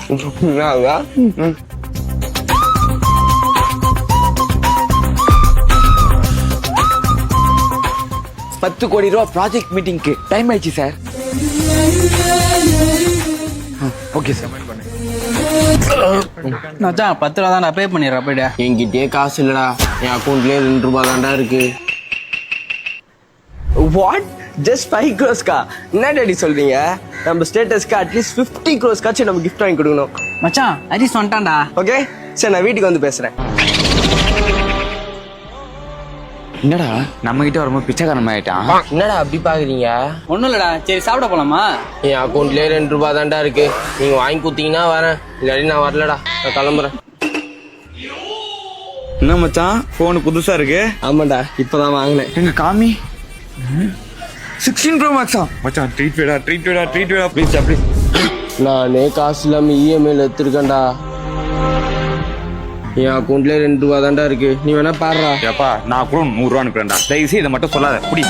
₹10 கோடி ப்ராஜெக்ட் மீட்டிங்க்கு டைம் ஆயிடுச்சு சார். Okay sir. மச்சான் 10 ரூபா தான் பே பண்ணிடுறேன் போய்டா. என்கிட்டயே காசு இல்லடா, என் அக்கௌண்ட்லயே ₹2 தான்டா இருக்கு. வாட்? ஜஸ்ட் 5 crores-கா? என்ன டாடி சொல்றீங்க? நம்ம ஸ்டேட்டஸ்க்கு அட்லீஸ்ட் 50 crores-காச்சும் நம்ம கிஃப்ட் வாங்கி கொடுக்கணும். மச்சான் ஹரிஸ் வந்துட்டான்டா. ஓகே சரி, நான் வீட்டுக்கு வந்து பேசுறேன். என்னடா நம்ம கிட்ட வரும்போது பிச்சைக்காரன் ஆயிட்டான். என்னடா அப்படி பாக்குறீங்க? ஒன்றும் இல்லடா, சரி சாப்பிட போலாமா? என் அக்கௌண்ட்லயே ₹2 தான்டா இருக்கு. நீங்க வாங்கி கொடுத்தீங்கன்னா வரேன், இல்லாட்டி நான் வரலடா, நான் கிளம்புறேன். என்ன மச்சான் போன் புதுசா இருக்கு? ஆமாண்டா, இப்பதான் வாங்கினேன். எங்க காமி 16 Pro Max மச்சான். ட்ரீட் வேடா ப்ளீஸ் ப்ளீஸ். நானே காசு இல்லாம இஎம்ஐல எடுத்துருக்கேன்டா. என் அக்கௌண்ட்லயே ₹2 தான்டா இருக்கு. நீ வேணா பாடுறா. ஏப்பா நான் கூட 100 ரூபா அனுப்புறேன்டா. தயவு செய்து இதை மட்டும் சொல்லாத. புடி.